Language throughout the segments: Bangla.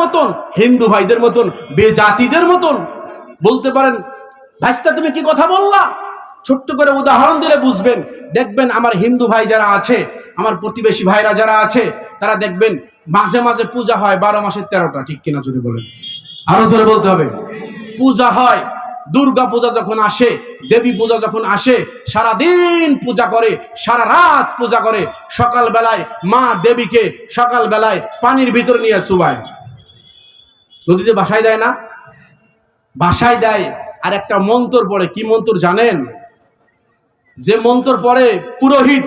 মতন, হিন্দু ভাইদের মতন, বেজাতিদের মতন বলতে পারেন ভাইস্তা তুমি কি কথা বললা। ছোট্ট করে উদাহরণ দিলে বুঝবেন। দেখবেন আমার হিন্দু ভাই যারা আছে, আমার প্রতিবেশী ভাইরা যারা আছে, তারা দেখবেন মাঝে মাঝে পূজা হয় 12 মাসের 13টা, ঠিক কিনা যদি বলেন, আরো জোরে বলতে হবে। পূজা হয়, দুর্গা পূজা যখন আসে, দেবী পূজা যখন আসে, সারাদিন পূজা করে, সারা রাত পূজা করে। সকাল বেলায় মা দেবীকে সকাল বেলায় পানির ভিতরে নিয়ে চুবায়, নদীতে ভাসায় দেয় না, ভাসায় দেয়। আর একটা মন্ত্র পড়ে, কি মন্ত্র জানেন? যে মন্ত্র পড়ে পুরোহিত,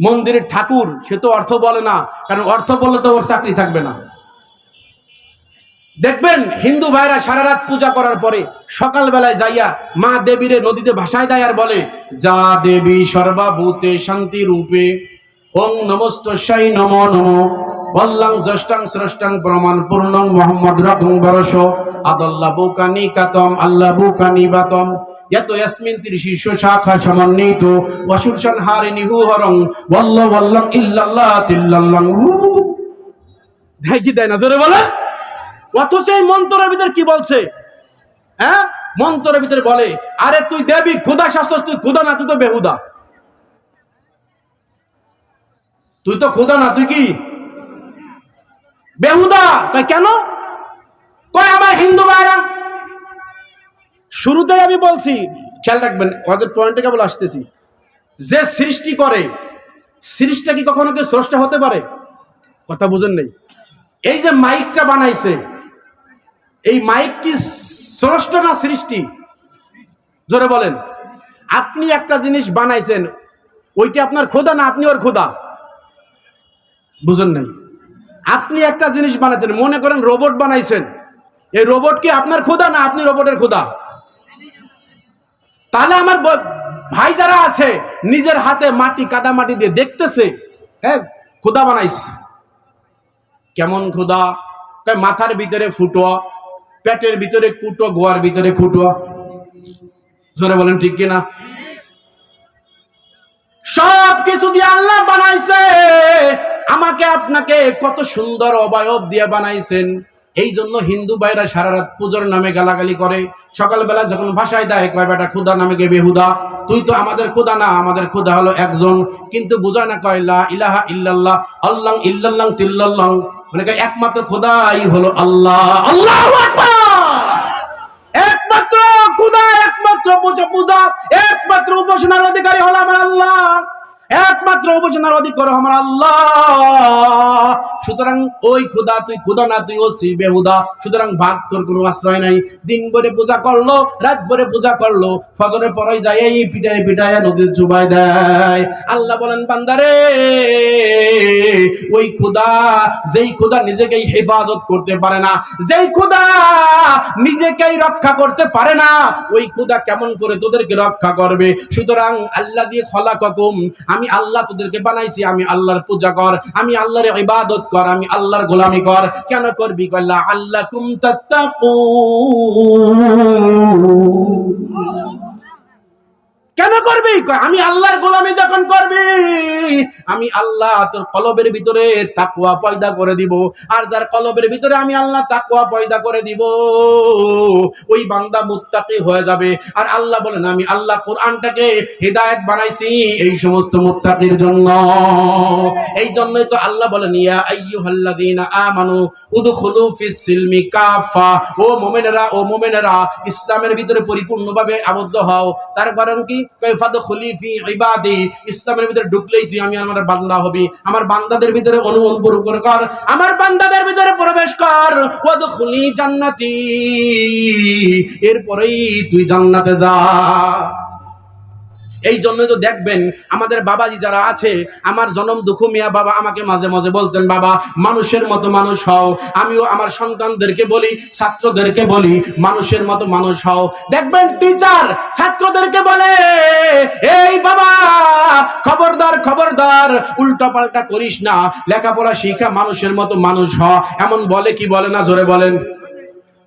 মন্দিরের ঠাকুর, সে তো অর্থ বলে না, কারণ অর্থ বললে তো ওর চাকরি থাকবে না। দেখবেন হিন্দু ভাইরা সারা রাত পূজা করার পরে সকালবেলায় যাইয়া মা দেবীরে নদীতে ভাসায় দেয় আর বলে, যা দেবী সর্বভূতে শান্তি রূপে, ওং নমস্তস্যাই নমো নমো, বল্লাং জ্যেষ্ঠাং শ্রেষ্ঠাং প্রমাণ পূর্ণং মোহাম্মদ রাঘং বরস আদাল্লাহু কানিকাতম আল্লাহু কানিবাতম ইয়াতো ইয়াসমিন ত্রিশীর্ষ শাখা সমন্বিত ওয়াসুরশান হারিনিহু হরং ওয়াল্লাহ ওয়াল্লাহ ইল্লাল্লাহ তিল্লাল্লাহ। দেয় কি দেয় না জোরে বলে? অথচ এই মন্ত্রের ভিতরে কি বলছে? হ্যাঁ, মন্ত্রের ভিতরে বলে, আরে তুই দেবী খোদা শাস্ত্র, তুই খোদা না, তুই তো বেহুদা, তুই তো খোদা না, তুই কি বেহুদা। তাই কেন কয় আমার হিন্দু ভাইরা? শুরুতেই আমি বলছি, খেয়াল রাখবেন, ওদের পয়েন্টে কেবল আসতেছি। যে সৃষ্টি করে, সৃষ্টিটা কি কখনো কেউ স্রষ্টা হতে পারে? কথা বুঝেন নাই? এই যে মাইকটা বানাইছে, এই মাইক কি স্রষ্টা না সৃষ্টি? জোরে বলেন। আপনি একটা জিনিস বানাইছেন, ওইটা আপনার খোদা না আপনি ওর খোদা? বুঝেন নাই? আপনি একটা জিনিস বানাইছেন, মনে করেন রোবট বানাইছেন, এই রোবট কি আপনার খোদা না আপনি রোবটের খোদা? তাহলে আমার ভাই যারা আছে নিজের হাতে মাটি কাদা মাটি দিয়ে দেখতেছে, হ্যাঁ খোদা বানাইছে। কেমন খোদা? মাথার ভিতরে ফুটো, পেটের ভিতরে কুটো, গোয়ার ভিতরে খুটো। জোরে বলেন ঠিক কিনা? সব কিছু দিয়ে আল্লাহ বানাইছে। আমাকে আপনাকে কত সুন্দর অবয়ব দিয়ে বানাইছেন। এই জন্য হিন্দু ভাইরা সারা রাত পূজার নামে গালাগালি করে, সকালবেলা যখন ভাষায় দেয় কয় বেটা খোদা নামে গে বেহুদা, তুই তো আমাদের খোদা না, আমাদের খোদা হলো একজন। কিন্তু বুঝায় না, কয় লা ইলাহা ইল্লাল্লাহ আল্লাহ ইল্লাল্লাহ তিল্লাল্লাহ, মানে একমাত্র খোদাই হলো আল্লাহ। আল্লাহু আকবার। একমাত্র খোদা, একমাত্র পূজা, একমাত্র উপাসনার অধিকারী হলো আমার আল্লাহ, একমাত্র উপাসনার অধিকার আমার আল্লাহ। সুতরাং ওই খোদা, তুই খোদা না, তুই ওসি বেহুদা। সুতরাং ভাগ তোর কোনো আশ্রয় নাই। দিন ভরে পূজা করলো, রাত ভরে পূজা করলো, ফজরের পরে যাই এই পিটায় পিটায় নদীর চুবাই দেয়। আল্লাহ বলেন, বান্দারে, ওই খোদা, যেই খোদা নিজেকেই হেফাজত করতে পারে না, যেই খোদা নিজেকেই রক্ষা করতে পারে না, ওই খোদা কেমন করে তোদেরকে রক্ষা করবে? সুতরাং আল্লাহ দিয়ে খলাকাকুম, আমি আল্লাহ তোদেরকে বানাইছি, আমি আল্লাহর পূজা কর, আমি আল্লাহর ইবাদত কর, আমি আল্লাহর গোলামি কর। কেন করবি? কল্লা আল্লাকুম তাত্তাকুন। কেন করবি? আমি আল্লাহর গোলামি যখন করবি, আমি আল্লাহ তোর কলবের ভিতরে তাকওয়া পয়দা করে দিব। আর যার কলবের ভিতরে আমি আল্লাহ তাকওয়া পয়দা করে দিব, ওই বান্দা মুত্তাকি হয়ে যাবে। আর আল্লাহ বলেন, আমি আল্লাহ কোরআনটাকে হিদায়াত বানাইছি এই সমস্ত মুত্তাকির জন্য। এই জন্যই তো আল্লাহ বলেন, ইয়া আইয়ুহাল্লাযীনা আমানু উদখুলু ফিস সিলমি কাফা, ও মুমিনেরা, ও মুমিনেরা, ইসলামের ভিতরে পরিপূর্ণভাবে আবদ্ধ হও। তার কারণ কি? কাইফাদখুলি ফি ইবাদি, ইসলামের ভিতরে ঢুকলেই তুই আমি আমার বান্দা হবি। আমার বান্দাদের ভিতরে অনুভব কর, আমার বান্দাদের ভিতরে প্রবেশ কর। ওয়াদখুলি জান্নাতি, এরপরেই তুই জান্নাতে যা। এই জন্যই তো দেখবেন আমাদের বাবাজি যারা আছে, আমার জনম দুঃখ মিয়া বাবা আমাকে মাঝে মাঝে বলতেন, বাবা মানুষের মতো মানুষ হও। আমিও আমার সন্তানদেরকে বলি, ছাত্রদেরকে বলি, মানুষের মতো মানুষ হও। দেখবেন টিচার ছাত্রদেরকে বলে, এই বাবা খবরদার খবরদার, উল্টা পাল্টা করিস না, লেখাপড়া শিখা মানুষের মতো মানুষ হ। এমন বলে কি বলে না? জোরে বলেন।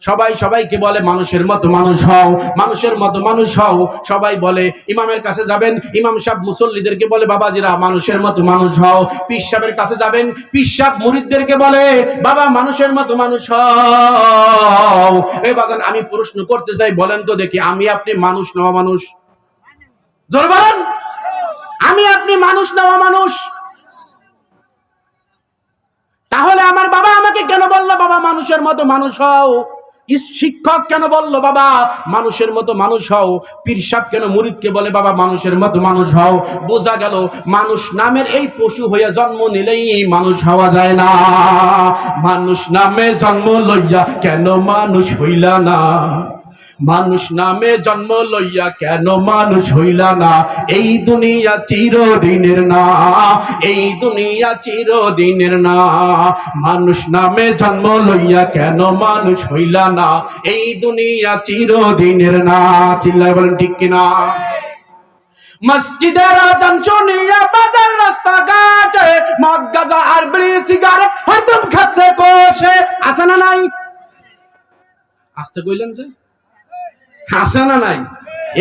সবাই সবাইকে বলে মানুষের মতো মানুষ হও, মানুষের মতো মানুষ হও। সবাই বলে ইমামের কাছে যাবেন, ইমাম সাহেব মুসল্লিদেরকে বলে বাবাজিরা মানুষের মতো মানুষ হও। পীর সাহেবের কাছে যাবেন, পীর সাহেব মুরিদদেরকে বলে বাবা মানুষের মতো মানুষ হও। এই বাগান আমি প্রশ্ন করতে চাই, বলেন তো দেখি আমি আপনি মানুষ না অমানুষ? জোর বলেন, আমি আপনি মানুষ না অমানুষ? তাহলে আমার বাবা আমাকে কেন বললো বাবা মানুষের মতো মানুষ হও? শিক্ষক কেন বললো বাবা মানুষের মতো মানুষ হও? পীর সাহেব কেন মুরিদকে বলে বাবা মানুষের মতো মানুষ হও? বোঝা গেল মানুষ নামের এই পশু হইয়া জন্ম নিলেই মানুষ হওয়া যায় না। মানুষ নামে জন্ম লইয়া কেন মানুষ হইলা না? মানুষ নামে জন্ম লইয়া কেন মানুষ হইলা না? এই দুনিয়া চিরদিনের না, এই দুনিয়া চিরদিনের না। মানুষ নামে জন্ম লইয়া কেন মানুষ হইলা না? এই দুনিয়া চিরদিনের না। চিল্লায় বলেন ঠিক কিনা? মসজিদের আজান শুনিয়া বাজার রাস্তাঘাটে মদ গাঁজা আর বিড়ি সিগারেট হরদম খাচ্ছে কোষে। আছে না নাই? আসতে কইলেন যে আছে না নাই?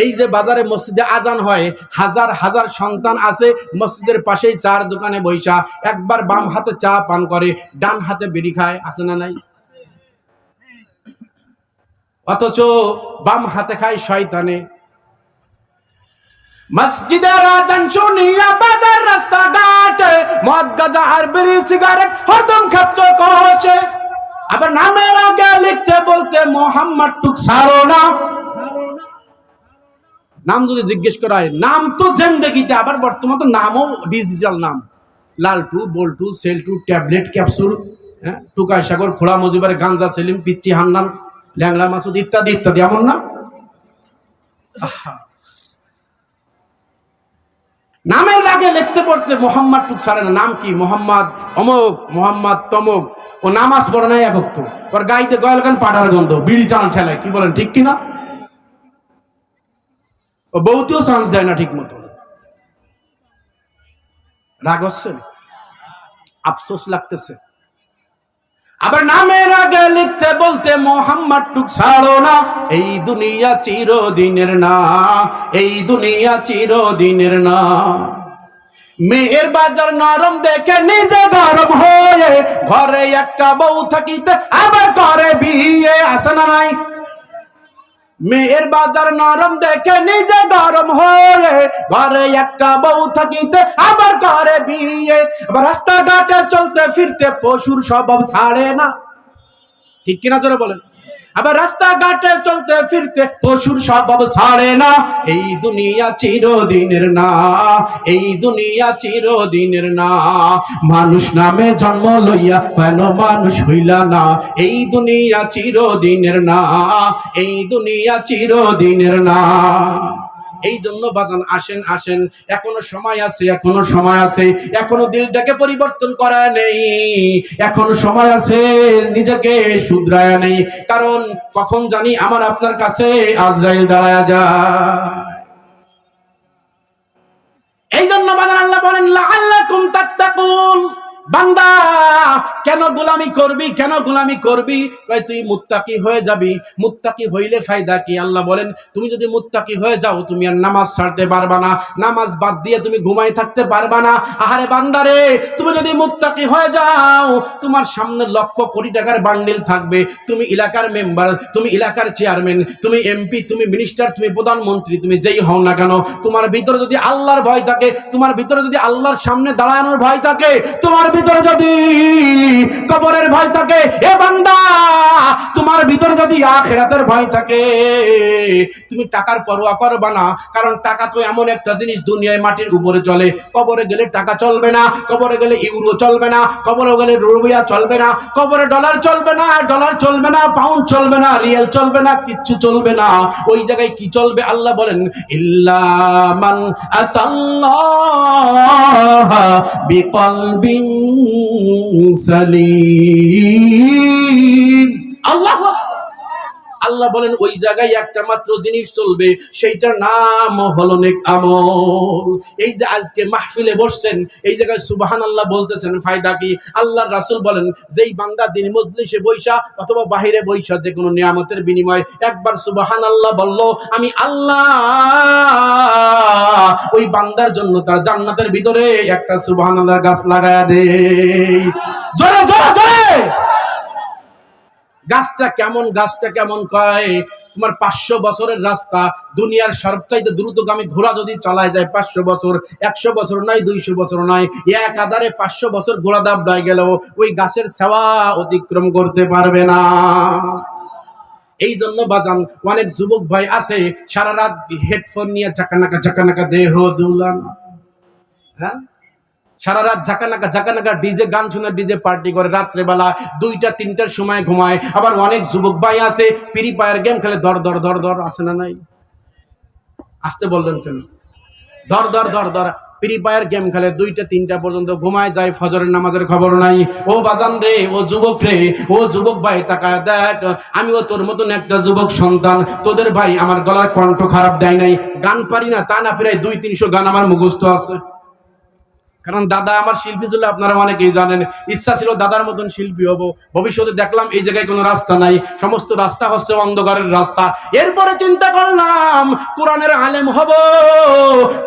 এই যে বাজারে মসজিদে আজান হয়, হাজার হাজার সন্তান আছে মসজিদের পাশেই চার দোকানে বৈশা, একবার বাম হাতে চা পান করে, ডান হাতে বিড়ি খায়। আছে না নাই? অথচ বাম হাতে খায় শয়তানে। মসজিদের আজান শুনিয়া বাজার রাস্তাঘাটে মদ গাঁজা আর বিড়ি সিগারেট হরদম খাচ্ছে কোষে। আবার নামের আগে লিখতে বলতে মোহাম্মদ টুক সারো না। নাম যদি জিজ্ঞেস করা হয়, নাম তো জিন্দেগিতে, আবার বর্তমান তো নামও ডিজিটাল নাম, লালটু, বল্টু, সেলটু, ট্যাবলেট, ক্যাপসুল, টুকাই সাগর, খোড়া মজিবার, গাঞ্জা সেলিম, পিচ্চি হান্নান, ল্যাংলা মাসুদ ইত্যাদি ইত্যাদি। এমন না? নামের আগে লিখতে পড়তে মোহাম্মদ টুক সারে না। নাম কি? মোহাম্মদ অমুক, মোহাম্মদ তমুক। ও নামাজ পড়ে নাই এক তো, ওর গাইতে গয়াল গান পাড়ার গন্ধ, বিড়ি টান ঠেলায়। কি বলেন ঠিক কিনা? ও বউতেও চান্স দেয় না ঠিক মতো। রাগ হচ্ছে, আফসোস লাগতেছে। আবার নামের আগে লিখতে বলতে মোহাম্মদ টুক ছাড়ো না। এই দুনিয়া চিরদিনের না, এই দুনিয়া চিরদিনের না। মেয়ের বাজার নরম দেখে নিজে গরম হয়ে ঘরে একটা বউ থাকিতে আবার করে বিয়ে। আছে না নাই? মেয়ের বাজার নরম দেখে নিজে গরম হয়ে ঘরে একটা বউ থাকিতে আবার করে বিয়ে। আবার রাস্তাঘাটে চলতে ফিরতে পশুর স্বভাব ছাড়ে না। ঠিক কিনা জোরে বলেন? আবার রাস্তাঘাটে চলতে ফিরতে পশুর স্বভাব ছাড়ে না। এই দুনিয়া চিরদিনের না, এই দুনিয়া চিরদিনের না। মানুষ নামে জন্ম লইয়া কেন মানুষ হইলা না? এই দুনিয়া চিরদিনের না, এই দুনিয়া চিরদিনের না। এই জন্য বাজান আসেন আসেন, এখনো সময় আছে, এখনো সময় আছে, এখনো দিলটাকে পরিবর্তন করা নেই, এখনো সময় আছে, নিজেকে শুধরায়া নেই। কারণ কখন জানি আমার আপনার কাছে আজরাইল দাঁড়ায়া যায়। এই জন্য বাজান আল্লাহ বলেন লাআল্লাকুম তাত্তাকুন। বান্দা কেন গোলামি করবি, কেন গোলামি করবি? কয় তুই মুত্তাকি হয়ে যাবি। মুত্তাকি হইলে ফায়দা কি? আল্লাহ বলেন তুমি যদি মুত্তাকি হয়ে যাও তুমি আর নামাজ ছাড়তে পারবা না, নামাজ বাদ দিয়ে তুমি ঘুমাই থাকতে পারবা না। আহারে বান্দারে, তুমি যদি মুত্তাকি হয়ে যাও তোমার সামনে লক্ষ কোটি টাকার বান্ডিল থাকবে, তুমি এলাকার মেম্বার, তুমি এলাকার চেয়ারম্যান, তুমি এমপি, তুমি মিনিস্টার, তুমি প্রধানমন্ত্রী, তুমি যেই হও না কেন, তোমার ভিতরে যদি আল্লাহর ভয় থাকে, তোমার ভিতরে যদি আল্লাহর সামনে দাঁড়ানোর ভয় থাকে, তোমার ভিতরে যদি কবরের ভয় থাকে, এ বান্দা তোমার ভিতরে যদি আখিরাতের ভয় থাকে, তুমি টাকার পরোয়া করবা না। কারণ টাকা তো এমন একটা জিনিস দুনিয়ায় মাটির উপরে চলে। কবরে গেলে টাকা চলবে না, কবরে গেলে ইউরো চলবে না, কবরে গেলে রুপিয়া চলবে না, কবরে ডলার চলবে না, ডলার চলবে না, পাউন্ড চলবে না, রিয়াল চলবে না, কিচ্ছু চলবে না। ওই জায়গায় কি চলবে? আল্লাহ বলেন ইল্লা মান আতাল্লাহ বিকলবিন সালিম। আল্লাহ আল্লাহ বলেন ওই জায়গায় একটা মাত্র জিনিস চলবে, সেইটার নাম হলো নেক আমল। এই যে আজকে মাহফিলে বসছেন, এই জায়গায় সুবহানাল্লাহ বলতেছেন, ফায়দা কি? আল্লাহর রাসূল বলেন, যেই বান্দা দিন মজলিসে বৈশা অথবা বাহিরে বৈশা যে কোনো নিয়ামতের বিনিময়ে একবার সুবহানাল্লাহ বলল, আমি আল্লাহ ওই বান্দার জন্য তার জান্নাতের ভিতরে একটা সুবহানাল্লাহর গাছ লাগায়া দেই। জোরে জোরে জোরে। গাছটা কেমন কয়, তোমার 500 বছরের রাস্তা, দুনিয়ার সবচাইতে দ্রুতগামী ঘোড়া যদি চালায় যায় 500 বছর, 100 বছর নয়, 200 বছর নয়, এক আধারে 500 বছর ঘোড়া দাবড়ায় গেলেও ওই গাছের ছায়া অতিক্রম করতে পারবে না। এই জন্য বাজান অনেক যুবক ভাই আছে সারা রাত হেডফোন নিয়ে ঝাঁকানাকা দেহ দুলান, হ্যাঁ, সারা রাত ঝাঁকানাকা ডিজে গান শুনে ডিজে পার্টি করে, রাত্রে বেলা 2টা-3টার সময় ঘুমায়। আবার অনেক যুবক ভাই আছে ফ্রি ফায়ার গেম খেলে, ধর আছে না নাই? আসতে বললেন কেন? ধর ফ্রি ফায়ার গেম খেলে 2টা-3টা পর্যন্ত ঘুমায় যায়, ফজরের নামাজের খবর নাই। ও বাজান রে, ও যুবক রে, ও যুবক ভাই তাকায় দেখ, আমিও তোর মতন একটা যুবক সন্তান। তোদের ভাই আমার গলার কণ্ঠ খারাপ দেয় নাই, গান পারি না তা না, প্রায় 200-300 গান আমার মুখস্থ আছে। কারণ দাদা আমার শিল্পী ছিল, আপনারা অনেকেই জানেন। ইচ্ছা ছিল দাদার মতন শিল্পী হব। ভবিষ্যতে দেখলাম এই জায়গায় কোনো রাস্তা নাই, সমস্ত রাস্তা হচ্ছে অন্ধকারের রাস্তা। এরপরে চিন্তা করলাম কোরআনের আলেম হব,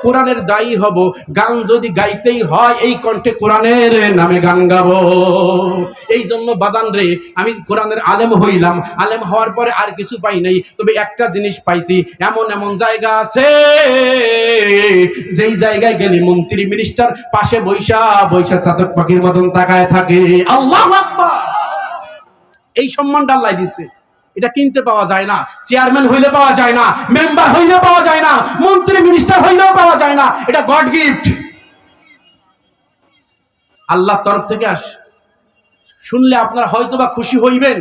কোরআনের দায়ী হব। গান যদি গাইতেই হয় এই কণ্ঠে কোরআনের নামে গান গাবো। এই জন্য বাজান রে আমি কোরআনের আলেম হইলাম। আলেম হওয়ার পরে আর কিছু পাই নাই, তবে একটা জিনিস পাইছি, এমন জায়গা আছে যেই জায়গায় গেলে মন্ত্রী মিনিস্টার পাশে বৈশা চাতক পাখির মতন তাকায় থাকে। আল্লাহু আকবার। এই সম্মানটা আল্লাহ দিছে, এটা কিনতে পাওয়া যায় না। চেয়ারম্যান হইলে পাওয়া যায় না, মেম্বার হইলে পাওয়া যায় না, মন্ত্রী মিনিস্টার হইলেও পাওয়া যায় না। এটা গড গিফট, আল্লাহর তরফ থেকে আসে। শুনলে আপনারা হয়তোবা খুশি হইবেন,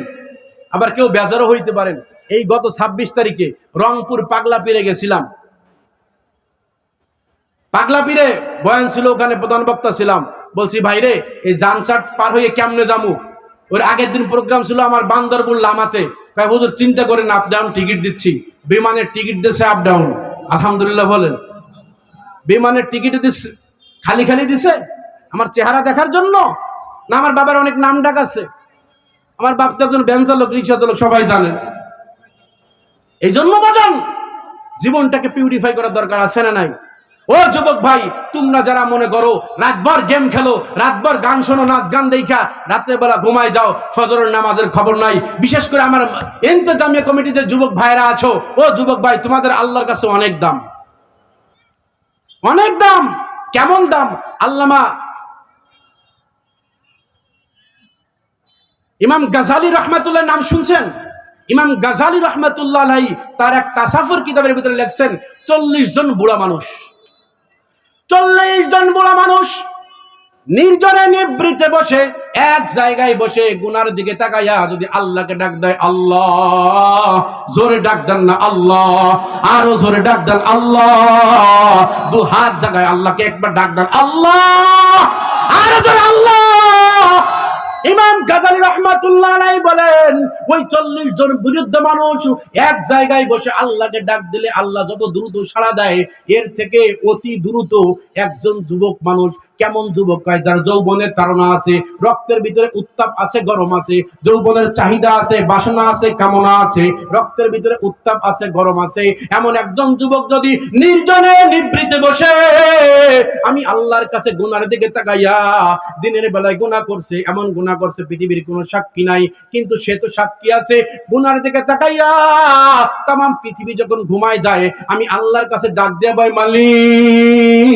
আবার কেউ বেজারও হইতে পারেন। এই গত 26 তারিখে রংপুর পাগলা পীরে গেছিলাম। পাগলা পীরে বয়ান ছিল, ওখানে প্রধান বক্তা ছিলাম। বলছি ভাইরে এই জানচাট পার হয়ে কেমনে যামু? ওর আগের দিন প্রোগ্রাম ছিল আমার বান্দরবন লামাতে। কয় হুজুর চিন্তা করেন, আপ ডাউন টিকিট দিচ্ছি। বিমানের টিকিট দিচ্ছে আপ ডাউন, আলহামদুলিল্লাহ বলেন। বিমানের টিকিট দিচ্ছে, খালি দিছে আমার চেহারা দেখার জন্য না? আমার বাবার অনেক নাম ডাক আছে, আমার বাপ তো একজন ভ্যান চালক, রিক্সা চালক, সবাই জানেন। এই জন্য বাজান জীবনটাকে পিউরিফাই করার দরকার আছে না নাই? ও যুবক ভাই, তোমরা যারা মনে করো রাতভর গেম খেলো, রাতভর গান শোনো, নাচ গান দেখা রাতের বেলা ঘুমায় যাও, ফজরের নামাজের খবর নাই। বিশেষ করে আমার ইন্তেজামিয়া কমিটি যে যুবক ভাইরা আছো, ও যুবক ভাই তোমাদের আল্লাহর কাছে অনেক দাম, অনেক দাম। কেমন দাম? আল্লামা ইমাম গাজালি রহমাতুল্লাহ নাম শুনছেন? ইমাম গাজালি রহমাতুল্লাহ আলাইহি তার এক তাসাফুর কিতাবের ভিতরে লেখছেন 40 জন বুড়া মানুষ, 40 জন বুড়া মানুষ নির্জনে নিবৃতে বসে এক জায়গায় বসে গুনার দিকে তাকাইয়া যদি আল্লাহকে ডাক দেয়, আল্লাহ, জোরে ডাক দেন না আল্লাহ, আরো জোরে ডাক দেন আল্লাহ, 2 হাত জাগায় আল্লাহকে একবার ডাক দেন আল্লাহ, আরো জোরে আল্লাহ। ইমাম গাজালি রহমাতুল্লাহ আলাইহি বলেন ওই 40 জন বিরুদ্ধ মানুষ এক জায়গায় বসে আল্লাহকে ডাক দিলে আল্লাহ যত দ্রুত সাড়া দেয়, এর থেকে অতি দ্রুত একজন যুবক মানুষ। কেমন যুবক? কয় যার যৌবনের তাড়না আছে, রক্তের ভিতরে উত্তাপ আছে, গরম আছে, যৌবনের চাহিদা আছে, বাসনা আছে, কামনা আছে, রক্তের ভিতরে উত্তাপ আছে, গরম আছে, এমন একজন যুবক যদি নির্জনে নিবৃতে বসে আমি আল্লাহর কাছে গুনার দিকে তাকাইয়া, দিনের বেলায় গুনাহ করছে, এমন গুনাহ করছে পৃথিবীর কোনো সাক্ষী নাই, কিন্তু সে তো সাক্ষী আছে, গুনার দিকে তাকাইয়া তাম পৃথিবী যখন ঘুমায় যায় আমি আল্লাহর কাছে ডাক দেয়া, ভাই মালিক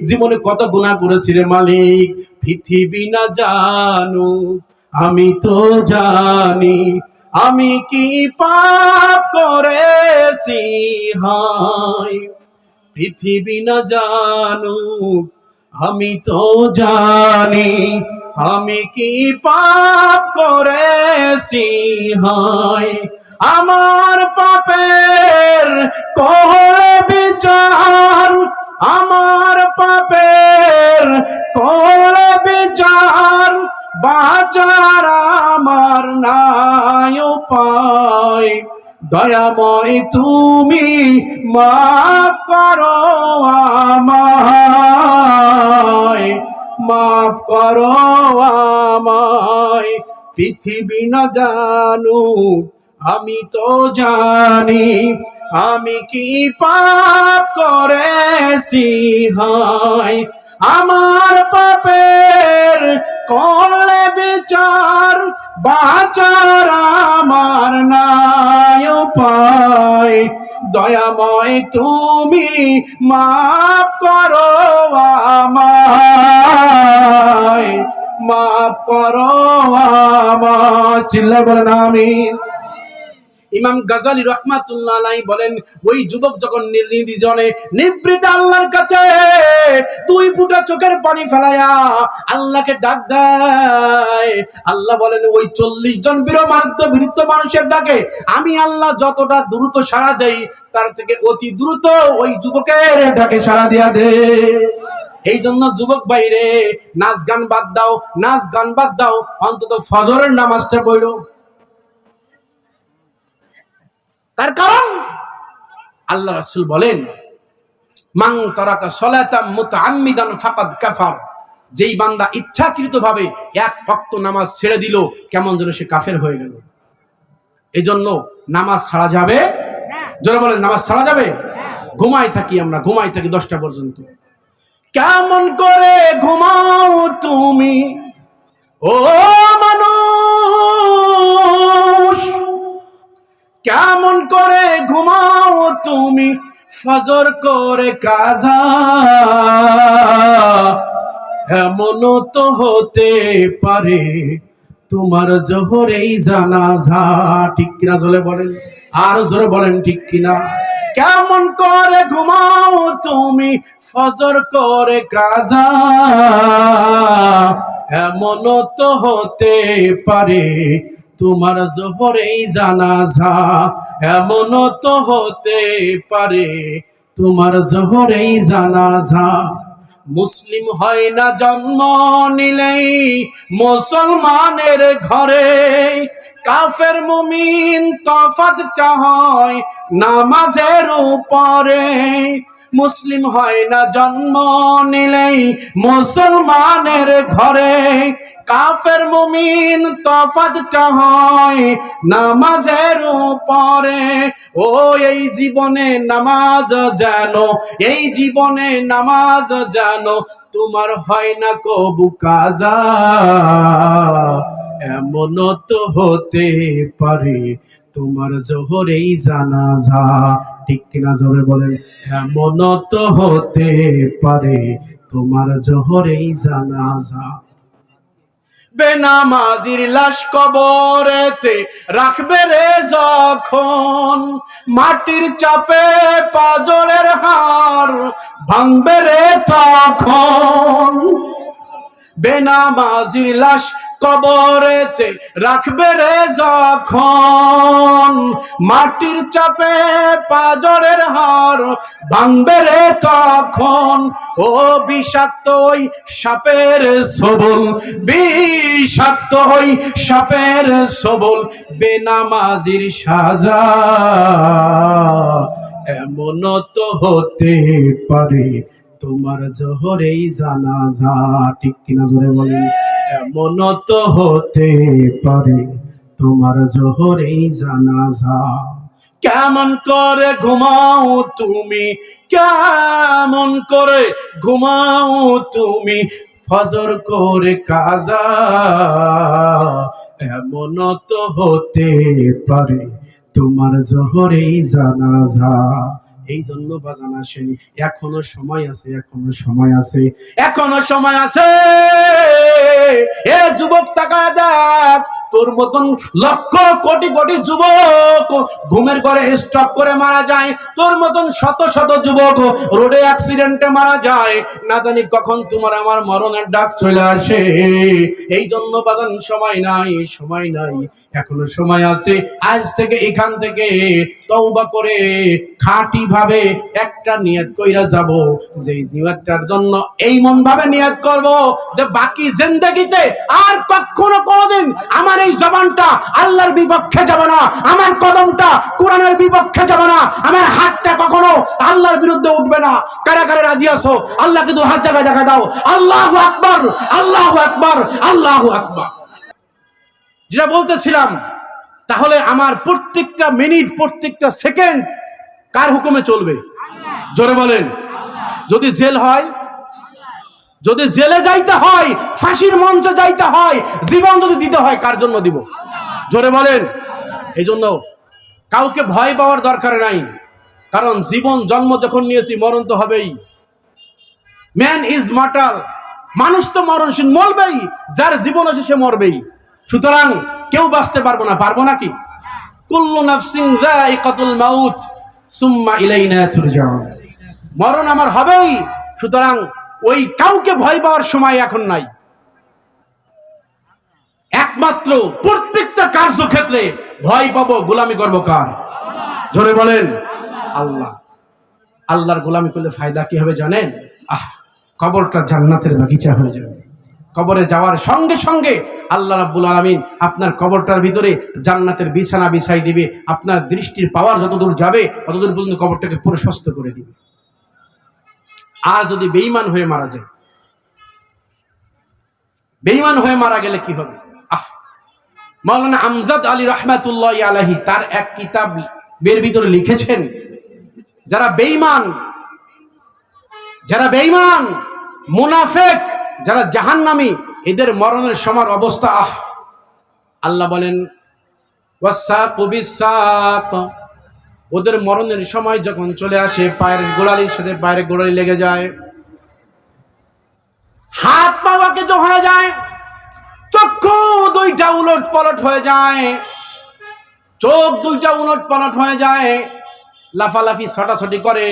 জীবনে কত গুনাহ করেছি রে মালিক, পৃথিবী না জানো আমি তো জানি আমি কি পাপ করেছি, হায় পৃথিবী না জানো আমি তো জানি আমি কি পাপ করেছি, হায় আমার পাপের করলে বিচার, আমার পাপের করলে বিচার, বাঁচার আমার নাই উপায়। আমায়, দয়াময় তুমি মাফ করো আমায়, মাফ করো আমায়। পৃথিবী না জানুক আমি তো জানি, আমি কি পাপ করেছি হায়। আমার পাপের করলে বিচার, বাঁচার আমার নাই উপায়। দয়াময় তুমি মাফ করো আমায়, মাফ করো আমায়। চিল্লায় বলেন আমিন। ইমাম গাজালি রহমাতুল্লাহ আলাইহি বলেন, ওই যুবক যখন নির্জনে নিভৃতে আল্লাহর কাছে দুই ফোঁটা চোখের পানি ফেলায়া আল্লাহকে ডাক দেয়, আল্লাহ বলেন ওই 40 জন বৃদ্ধ মানুষের ডাকে আমি আল্লাহ যতটা দ্রুত সাড়া দেই তার থেকে অতি দ্রুত ওই যুবকের ডাকে সাড়া দিয়া দে। এই জন্য যুবক ভাইরে, নাচ গান বাদ দাও, নাচ গান বাদ দাও, অন্তত ফজরের নামাজটা পড়ো। তার কারণ আল্লাহ রাসূল বলেন, মান তারাকা সালাতাম মুতাআম্মিদান ফাকাদ কাফার। যেই বান্দা ইচ্ছাকৃতভাবে এক ওয়াক্ত নামাজ ছেড়ে দিল, কেমন যেন সে কাফের হয়ে গেল। এজন্য নামাজ ছাড়া যাবে না। জোরে বলেন, নামাজ ছাড়া যাবে না। ঘুমাই থাকি আমরা, ঘুমাই থাকি 10টা পর্যন্ত। কেমন করে ঘুমাও তুমি ও মানুষ, কেমন করে ঘুমাও তুমি ফজর করে কাজা। এমনও তো হতে পারে তোমার জোহরেই জানাজা। ঠিক কিনা জোরে বলেন, আর জোরে বলেন ঠিক কিনা। কেমন করে ঘুমাও তুমি ফজর করে কাজা। এমনও তো হতে পারে তোমার জোহরেই জানাজা। এমনও তো হতে পারে তোমার জোহরেই জানাজা। মুসলিম হয় না জন্ম নিলেই মুসলমানের ঘরে, কাফের মুমিন তফাৎটা হয় নামাজের উপরে। মুসলিম হয় না জন্ম নিলেই মুসলমানের ঘরে, কাফের মুমিন তফাৎটা হয় নামাজের উপরে। ও এই জীবনে নামাজ জানো, এই জীবনে নামাজ জানো তোমার হয় না কবু কাজা। এমনও তো হতে পারে তোমার জোহরেই জানাজা। ঠিক কিনা জোরে বলেন, এমনও তো হতে পারে তোমার জোহরেই জানাজা। বেনামাজির লাশ কবরেতে রাখবে রে যখন, মাটির চাপে পাজরের হাড় ভাঙবে রে তখন। বেনামাজির লাশ কবরেতে রাখবে রে যখন, মাটির চাপে পাজরের হাড় ভাঙবে রে তখন। ও বিষাক্ত ওই সাপের সবল, বিষাক্ত ওই সাপের সবল বেনামাজির সাজা। এমনও তো হতে পারে তোমার জোহরেই জানাজা। ঠিক কিনা জোরে বলেন, এমনও তো হতে পারে তোমার জোহরেই জানাজা। কেমন করে ঘুমাও তুমি, কেমন করে ঘুমাও তুমি ফজর করে কাজা। এমনও তো হতে পারে তোমার জোহরেই জানাজা। এই জন্য বাজান আসেন, এখনো সময় আছে, এখনো সময় আছে, এখনো সময় আছে। এ যুবক তাকায় দেখ, তোর মতন লক্ষ কোটি কোটি যুবক ঘুমের ঘরে স্ট্রোক করে মারা যায়, তোর মতন শত শত যুবক রোডে অ্যাক্সিডেন্টে মারা যায়। না জানি কখন তোমার আমার মরণের ডাক চলে আসে। এই জন্য বাজান সময় নাই, সময় নাই, এখনো সময় আছে। আজ থেকে এখান থেকে তওবা করে খাঁটি ভাবে একটা নিয়ত কইরা যাব, যে নিয়তটার জন্য এই মন ভাবে নিয়ত করব যে বাকি জিন্দেগিতে আর কখনো কোনোদিন আমার আমার এই জবানটা আল্লাহর বিপক্ষে যাবে না, আমার কদমটা কোরআনের বিপক্ষে যাবে না, আমার হাতটা কখনো আল্লাহর বিরুদ্ধে উঠবে না। কারা কারা রাজি আছো? আল্লাহকে দু হাত জায়গায় দেখা দাও। আল্লাহু আকবার, আল্লাহু আকবার, আল্লাহু আকবার। যেটা বলতেছিলাম, তাহলে আমার প্রত্যেকটা মিনিট, প্রত্যেকটা সেকেন্ড কার হুকুমে চলবে? জোরে বলেন। যদি জেল হয়, যদি জেলে যাইতে হয়, ফাঁসির মঞ্চে যাইতে হয়, জীবন যদি দিতে হয়, কার জন্য দিব? জোরে বলেন। এই জন্য কাউকে ভয় পাওয়ার দরকার নাই, কারণ জীবন জন্ম যখন নিয়েছি মরণ তো হবেই। ম্যান ইজ মর্টাল, মানুষ তো মরণশীল, মরবেই। যার জীবন আছে সে মরবেই। সুতরাং কেউ বাঁচতে পারবো না, পারবো নাকি? কুল্লু নাফসিন যায়িকাতুল মাউত সুম্মা ইলাইনা তুরজাউন। মরণ আমার হবেই। সুতরাং ওই কাউকে ভয় পাওয়ার সময় এখন নাই। একমাত্র প্রত্যেকটা কার্যক্ষেত্রে ভয় পাবো, গোলামি করবো কার? জোরে বলেন। আল্লাহ। আল্লাহর গোলামি করলে ফায়দা কি হবে জানেন? কবরটা জান্নাতের বাগিচা হয়ে যাবে। কবরে যাওয়ার সঙ্গে সঙ্গে আল্লাহ রাব্বুল আলামিন আপনার কবরটার ভিতরে জান্নাতের বিছানা বিছাই দিবে। আপনার দৃষ্টির পাওয়ার যতদূর যাবে ততদূর পর্যন্ত কবরটাকে প্রশস্ত করে দিবে। আর যদি বেঈমান হয়ে মারা যায়, বেঈমান হয়ে মারা গেলে কি হবে? মাওলানা আমজাদ আলী রাহমাতুল্লাহি আলাইহি তার এক কিতাব বের ভিতরে লিখেছেন, যারা বেঈমান, যারা বেঈমান, মুনাফিক, যারা জাহান্নামী, এদের মরণের সময় অবস্থা আল্লাহ বলেন ওয়াসাকু বিসাক। ওদের মরণের সময় যখন চলে আসে, পায়ের গোড়ালির সাথে পায়ের গোড়ালি লেগে যায়, হাত পা ওয়াকিত হয়ে যায়, চক্ষু দুইটা উলট পালট হয়ে যায়, চোখ দুইটা উলট পালট হয়ে যায়, লাফালাফি ছটাছটি করে।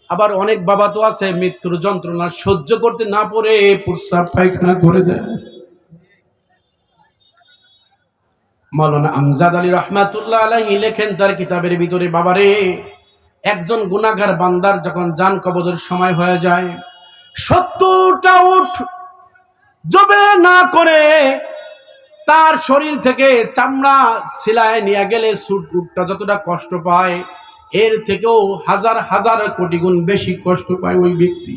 আবার অনেক বাবা তো আছে মৃত্যুর যন্ত্রণা সহ্য করতে না পারে প্রস্রাব পায়খানা করে দেয়। মাওলানা আমজাদ আলী রাহমাতুল্লাহ আলাইহি লেখেন তার কিতাবের ভিতরে, বাবারে, একজন গুনাহগার বান্দার যখন জান কবজের সময় হয়ে যায়, 70টা উট জবে না করে তার শরীর থেকে চামড়া ছিলায় নিয়ে গেলে উটটা যতটা কষ্ট পায়, এর থেকেও হাজার হাজার কোটি গুণ বেশি কষ্ট পায় ওই ব্যক্তি।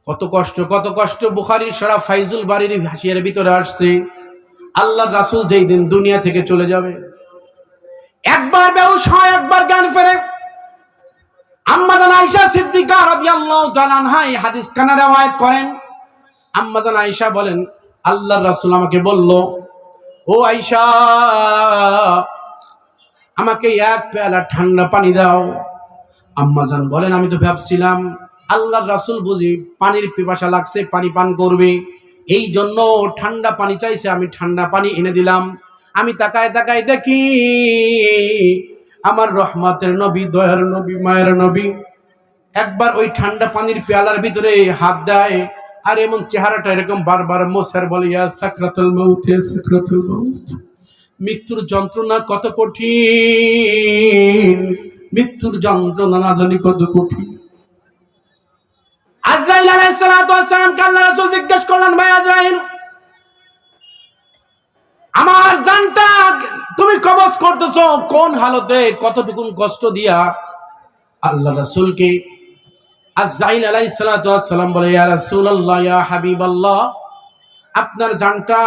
কত কষ্ট, কত কষ্ট। বুখারীর শরীফ ফাইজুল বারীর হাসিয়ার ভিতরে আসছে, আল্লাহর রাসূল যেই দিন দুনিয়া থেকে চলে যাবে, একবার বেহুশ হয়, একবার জ্ঞান ফেরে। আম্মা জান আয়েশা সিদ্দিকা রাদিয়াল্লাহু তাআলা আনহা এই হাদিস খানা রওয়ায়াত করেন। আম্মা জান আয়েশা বলেন, আল্লাহর রাসূল আমাকে বলল, ও আয়েশা, আমাকে এক পেয়ালা ঠান্ডা পানি দাও। আম্মা জান বলেন, আমি তো ভাবছিলাম আল্লাহর রাসূল বুঝি পানির পিপাসা লাগছে, পানি পান করবে, এই জন্য ঠান্ডা পানি চাইছে, আমি ঠান্ডা পানি এনে দিলাম। আমি তাকায় তাকায় দেখি আমার রহমতের নবী, দয়ার নবী, মায়ের নবী একবার ওই ঠান্ডা পানির পেয়ালার ভিতরে হাত দেয়, আর এমন চেহারাটা এরকম বারবার মোসার বলে, ইয়া সাকরাতুল মাউত, ইয়া সাকরাতুল মাউত। মৃত্যুর যন্ত্রণা কত কঠিন, মৃত্যুর যন্ত্রণা না জানি কত কঠিন। আজরাইল আলাইহিস সালাতু ওয়াস সালামকে আল্লাহ রাসূল জিজ্ঞেস করলেন, ভাই আজরাইল, আমার জানটা তুমি কবজ করতেছো কোন হালতে, কতটুকু কষ্ট দিয়া? আল্লাহ রাসূলকে আজরাইল আলাইহিস সালাতু ওয়াস সালাম বলে, ইয়া রাসূলুল্লাহ, ইয়া হাবিবাল্লাহ, আপনার জানটা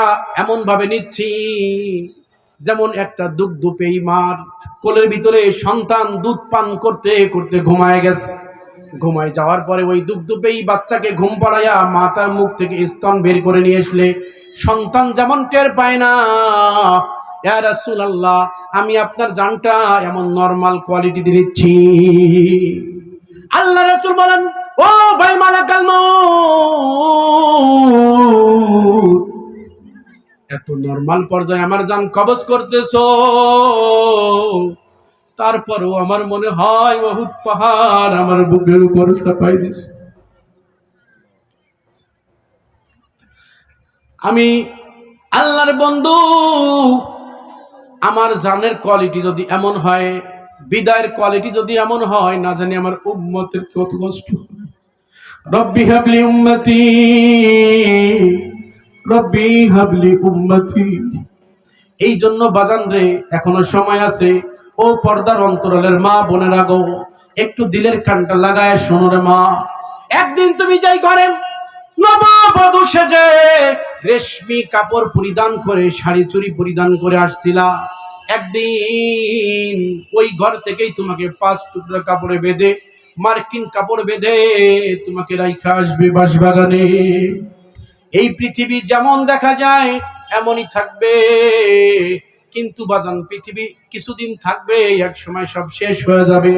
এমন ভাবে নিচ্ছি যেমন একটা দুগ্ধপেয়ী মার কোলের ভিতরে সন্তান দুধ পান করতে করতে ঘুমায় গেছে। ঘুমায় যাওয়ার পরে ওই দুগ্ধপেয়ী বাচ্চাকে ঘুম পাড়াইয়া মা তার মুখ থেকে স্তন বের করে নিয়ে আসলে সন্তান যেমন টের পায় না, ইয়া রাসূলুল্লাহ, আমি আপনার জানটা এমন নরমাল কোয়ালিটি দিচ্ছি। আল্লাহ রাসূল বলেন, ও ভাই মালাকাল মউত, এত নরমাল পর্যায়ে আমার জান কবজ করতেছো, তারপরও আমার মনে হয় উহুদ পাহাড় আমার বুকের উপর চাপাই দিছে। আমি আল্লাহর বন্ধু, আমার জানের কোয়ালিটি যদি এমন হয়, বিদায়ের কোয়ালিটি যদি এমন হয়, না জানি আমার উম্মতের কত কষ্ট। রব্বি হাবলি উম্মতি, রব্বি হাবলি উম্মতি। এই জন্য বাজান রে, এখনো সময় আছে। ও পর্দার অন্তরালের মা বোনেরা গো, একটু দিলের কানটা লাগায় শোনো রে মা। একদিন তুমি যাই করেন নববধূ সেজে রেশমি কাপড় পরিধান করে, শাড়ি চুড়ি পরিধান করে আসছিলা, একদিন ওই ঘর থেকেই তোমাকে 5 টুকরা কাপড়ে বেঁধে, মার্কিন কাপড় বেঁধে তোমাকে রাইখা আসবে বাঁশবাগানে। এই পৃথিবী যেমন দেখা যায় এমনই থাকবে, কিন্তু বাজান পৃথিবী কিছুদিন থাকবে, এক সময় সব শেষ হয়ে যাবে।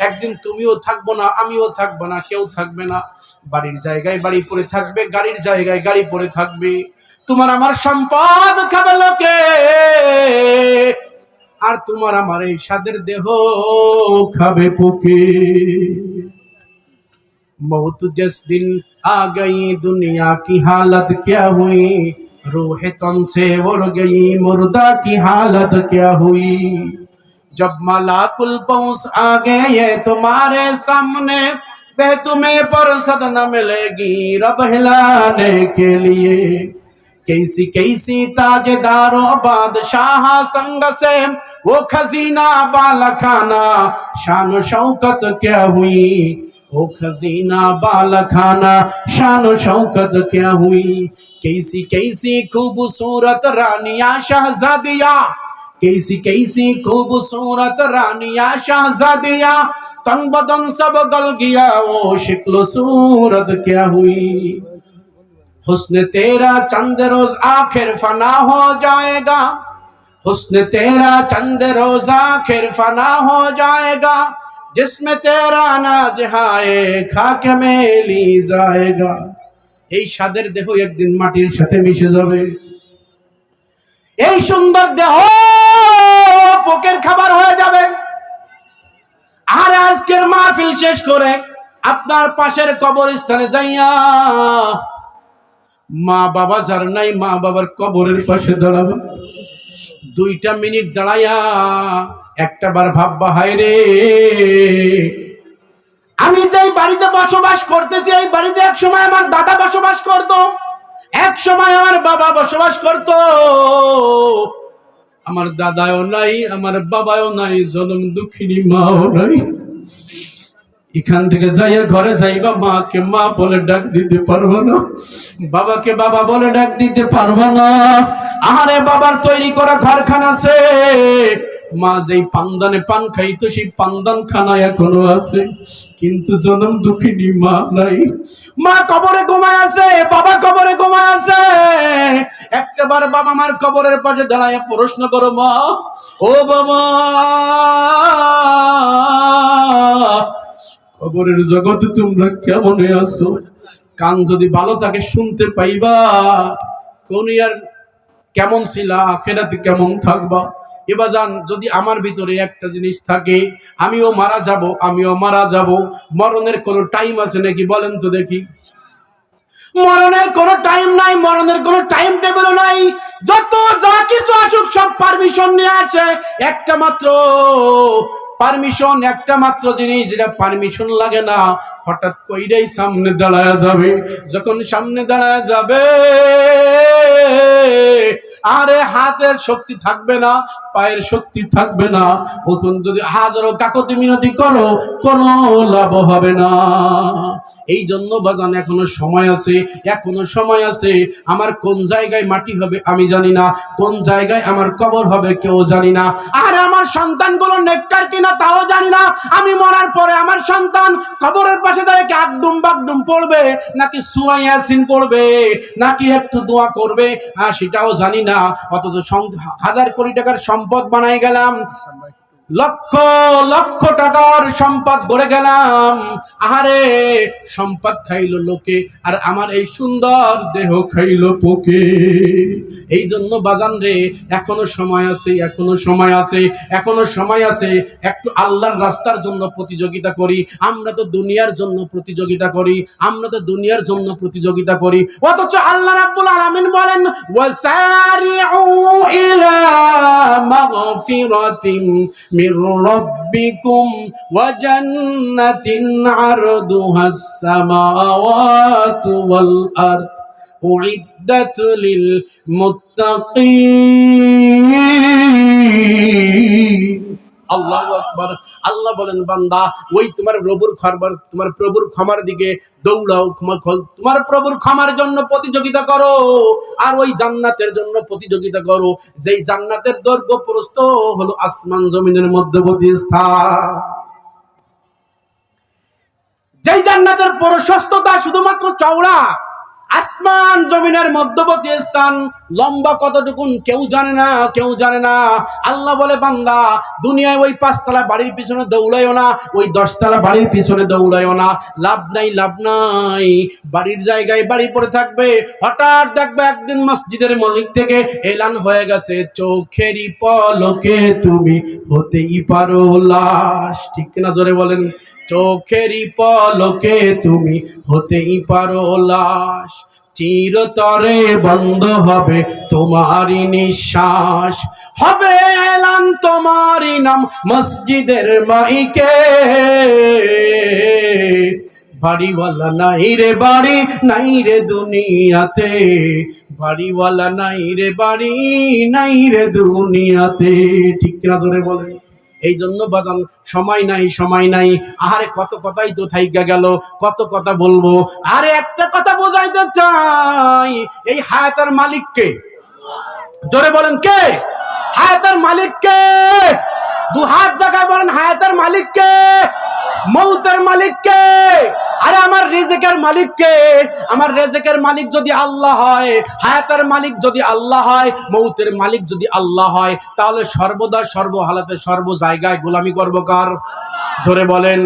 একদিন তুমিও থাকবো না, আমিও থাকবো না, কেউ থাকবে না। বাড়ির জায়গায় বাড়ি পড়ে থাকবে, গাড়ির জায়গায় গাড়ি পড়ে থাকবে। তোমার আমার সম্পদ খাবে লোকে, আর তোমার আমার এই সাদের দেহ খাবে পোকে। मौत जिस दिन आ गई दुनिया की हालत क्या हुई, रूह तन से उड़ गई मुर्दा की हालत क्या हुई। जब मलाकुल पहुंच आ गए तुम्हारे सामने, वे तुम्हें फुर्सत न मिलेगी रब हिलाने के लिए। कैसी कैसी ताजदारों बादशाह संग से वो खजीना बाला खाना, शान शौकत क्या हुई। ओ खजीना बाला खाना, शान शौकत क्या हुई। कैसी कैसी खूबसूरत रानियां शहजादियां, कैसी कैसी खूबसूरत रानियां शहजादियां, तन बदन सब गल गया वो शक्ल सूरत क्या हुई। हुस्न तेरा चंद रोज आखिर फना हो जाएगा, हुस्न तेरा चंद रोज आखिर फना हो जाएगा, जिसमें तेरा नाज हाय खाक में ली जाएगा। এই সাদের দেহ একদিন মাটির সাথে মিশে যাবে, এই সুন্দর দেহ পোকের খাবার হয়ে যাবে। আর আজকের মাহফিল শেষ করে আপনার পাশের কবরস্থানে যাইয়া, মা বাবা যার নাই, মা বাবার কবরের পাশে দাঁড়াবে। 2টা মিনিট দাঁড়াইয়া একটা বার ভাববা, হায় রে, আমি যেই বাড়িতে বসবাস করতেছি, এই বাড়িতে এক সময় আমার দাদা বসবাস করত, এক সময় আমার বাবা বসবাস করত। আমার দাদাও নাই, আমার বাবাও নাই, জনম দুঃখিনী মাও নাই। এখান থেকে যাইয়া ঘরে যাইবা, মাকে মা বলে ডাক দিতে পারবো না, বাবাকে বাবা বলে ডাক দিতে পারবো না। আরে বাবার তৈরি করা ঘরখানা আছে, মা যেই পানদানে পান খাইতো সেই পানদান খানা এখনো আছে, কিন্তু জনম দুঃখিনী মা নাই। মা কবরে ঘুমায় আছে, বাবা কবরে ঘুমায় আছে। একটাবার বাবা মার কবরের পাশে দাঁড়ায় প্রশ্ন করো, মা ও বাবা, কবরের জগতে তোমরা কেমন আছো? কান যদি ভালো থাকে শুনতে পাইবা, দুনিয়ার কেমন ছিলা, আখিরাতে কেমন থাকবা। এবার জান, যদি আমার ভিতরে একটা জিনিস থাকে, আমিও মারা যাব, আমিও মারা যাব, মরণের কোনো টাইম আছে নাকি বলেন তো দেখি? মরণের কোনো টাইম নাই, মরণের কোনো টাইম টেবিল নাই। যত যা কিছু আসুক সব পারমিশন নিয়ে আছে, একটা মাত্র পারমিশন, একটা মাত্র জিনিস যেটা পারমিশন লাগে না, হঠাৎ কইরাই সামনে দাঁড়ায় যাবে। যখন সামনে দাঁড়ায় যাবে, আরে হাতের শক্তি থাকবে না, পায়ের শক্তি থাকবে না। তখন যদি হাজারো কাকতি মিনতি করো, কোনো লাভ হবে না। এই জন্য বাজান এখনো সময় আছে, এখনো সময় আছে। আমার কোন জায়গায় মাটি হবে আমি জানি না, কোন জায়গায় আমার কবর হবে কেউ জানি না। আর আমার সন্তানগুলো নেককার কিনা তাও জানি না। আমি মরার পরে আমার সন্তান কবরের পাশে দাঁড়িয়ে আকডুম বাকডুম পড়বে, নাকি সূরা ইয়াসিন পড়বে, নাকি একটু দোয়া করবে, সেটাও জানি না। অথচ হাজার কোটি টাকার সম্পদ বানাই গেলাম, লক্ষ লক্ষ টাকার সম্পদ গড়ে গেলাম। আহারে, সম্পদ খাইলো লোকে, আর আমার এই সুন্দর দেহ খাইলো পোকে। এই জন্য বাজান রে, এখনো সময় আছে, এখনো সময় আছে, এখনো সময় আছে। একটু আল্লাহর রাস্তার জন্য প্রতিযোগিতা করি। আমরা তো দুনিয়ার জন্য প্রতিযোগিতা করি, আমরা তো দুনিয়ার জন্য প্রতিযোগিতা করি। অথচ আল্লাহ রাব্বুল আলামিন বলেন, ওয়াসারিউ ইলা মাগফিরাতিন মির রাব্বিকুম ওয়া জান্নাতিন আরদুহাস সামাওয়াতু ওয়াল আরদ উইদ্দাত লিল মুত্তাকিন। আল্লাহু আকবার। আল্লাহ বলেন, বান্দা ওই তোমার প্রভুর ক্ষমার দিকে দৌড়াও, তোমার প্রভুর ক্ষমার জন্য প্রতিযোগিতা করো, আর ওই জান্নাতের জন্য প্রতিযোগিতা করো যেই জান্নাতের দৈর্ঘ্য প্রস্থ হলো আসমান জমিনের মধ্যবর্তী স্থান। যেই জান্নাতের প্রশস্ততা শুধুমাত্র চওড়া, আসমান জমিনের মধ্যবর্তী স্থান, লম্বা কতটুকুন কেউ জানে না, কেউ জানে না। আল্লাহ বলে, বান্দা দুনিয়ায় ওই 5 তলা বাড়ির পিছনে দৌড়াইও না, ওই 10 তলা বাড়ির পিছনে দৌড়াইও না, লাভ নাই, লাভ নাই। বাড়ির জায়গায় বাড়ি পড়ে থাকবে। হঠাৎ দেখবে একদিন মসজিদের মালিক থেকে এলান হয়ে গেছে, চোখেরই পলকে তুমি হতেই পারো লাশ। ঠিক কিনা জোরে বলেন? চোখেরই পলকে তুমি হতেই পারো লাশ। চিরতরে বন্ধ হবে তোমারই নিঃশ্বাস, হবে এলান তোমারই নাম মসজিদের মাইকে। বাড়িওয়ালা নাই রে বাড়ি, নাই রে দুনিয়াতে, বাড়িওয়ালা নাই রে বাড়ি, নাই রে দুনিয়াতে। ঠিক কিনা জোরে বলেন? এই জন্য বাজান, সময় নাই, সময় নাই। আরে কত কথাই তো থাইকা গেল, কত কথা বলবো। আরে একটা কথা বোঝাইতে চাই, এই হায়াতের মালিককে। জোরে বলেন কে? হায়াতের মালিককে। দুহাত জায়গায় বলেন, হায়াতের মালিককে, মৌতের মালিককে। আরে আমার রিজিকের মালিককে। আমার রিজিকের মালিক যদি আল্লাহ হয়, হায়াতের মালিক যদি আল্লাহ হয়, মৌতের মালিক যদি আল্লাহ হয়, তাহলে সর্বদা সর্ব হালাতে সর্ব জায়গায় গোলামি করব কার? জোরে বলেন,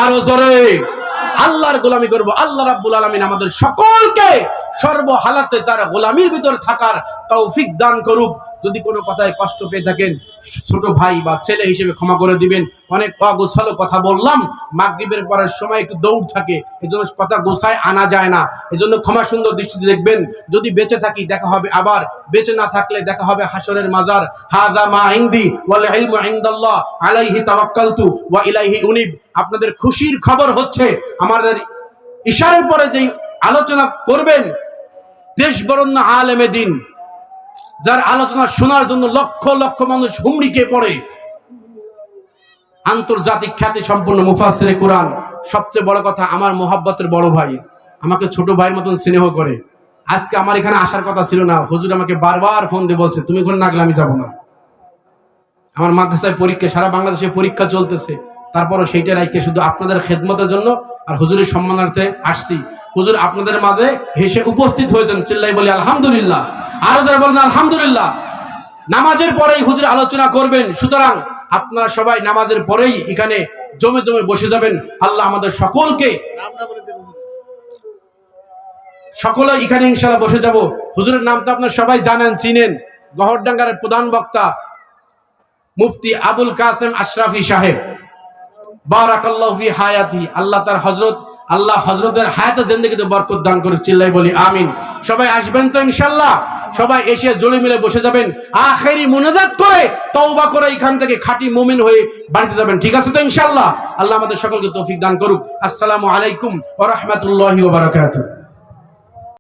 আরো জোরে। আল্লাহর গোলামি করব। আল্লাহ রাব্বুল আলামিন আমাদের সকলকে সর্ব হালাতে তার গোলামির ভিতর থাকার তৌফিক দান করুক। যদি কোনো কথায় কষ্ট পেয়ে থাকেন, ছোট ভাই বা ছেলে হিসেবে ক্ষমা করে দিবেন। অনেক অগোছালো কথা বললাম, মাগরিবের পরের সময় একটু দৌড় থাকে, এজন্য কথা গোছায় আনা যায় না, এজন্য ক্ষমা সুন্দর দৃষ্টিতে দেখবেন। যদি বেঁচে থাকি দেখা হবে আবার, বেঁচে না থাকলে দেখা হবে হাসরের মাজার। হাযা মা ইনদি ওয়াল ইলমু ইনদাল্লাহ আলাইহি তাওয়াক্কালতু ওয়া ইলাইহি উনিব। আপনাদের খুশির খবর হচ্ছে, আমাদের ইশারার পরে যেই আলোচনা করবেন, দেশ বরণ্য আলেমে দিন, যার আলোচনা শোনার জন্য লক্ষ লক্ষ মানুষ হুমড়িকে পড়ে, আন্তর্জাতিক খ্যাতি সম্পন্ন মুফাসসিরে কুরআন। সবচেয়ে বড় কথা, আমার মোহাব্বতের বড় ভাই, আমাকে ছোট ভাইয়ের মতন স্নেহ করে। আজকে আমার এখানে আসার কথা ছিল না, হুজুর আমাকে বারবার ফোন দিয়ে বলছে, তুমি ওখানে না গেলে আমি যাবো না। আমার মাদ্রাসায় পরীক্ষা, সারা বাংলাদেশে পরীক্ষা চলতেছে, তারপরও সেইটা রাইকে শুধু আপনাদের খেদমতের জন্য আর হুজুরের সম্মানার্থে আসছি। হুজুর আপনাদের মাঝে হেসে উপস্থিত হয়েছেন, চিল্লাই বলি আলহামদুলিল্লাহ। আরো যারা বলেন আলহামদুলিল্লাহ। নামাজের পরেই হুজুর আলোচনা করবেন, সুতরাং আপনারা সবাই নামাজের পরেই এখানে জমে জমে বসে যাবেন। আল্লাহ আমাদের সকলকে, সকলে এখানে ইনশাআল্লাহ বসে যাব। হুজুরের নাম তো আপনারা সবাই জানেন, চিনেন, গহরডাঙ্গার প্রধান বক্তা মুফতি আবুল কাসেম আশরাফি সাহেব, বারাকাল্লাহু ফি হায়াতি। আল্লাহ তার আল্লাহ হযরতের হায়াতে জিন্দেগিতে বরকত দান করুক, চিল্লাই বলি আমিন। সবাই আসবেন তো ইনশাআল্লাহ? সবাই এসে জড়ে মিলে বসে যাবেন, আখেরি মুনাজাত করে তওবা করে এখান থেকে খাঁটি মুমিন হয়ে বাড়িতে যাবেন। ঠিক আছে তো ইনশাআল্লাহ? আল্লাহ আমাদের সকলকে তৌফিক দান করুক। আসসালামু আলাইকুম ওয়া রাহমাতুল্লাহি ওয়া বারাকাতুহু।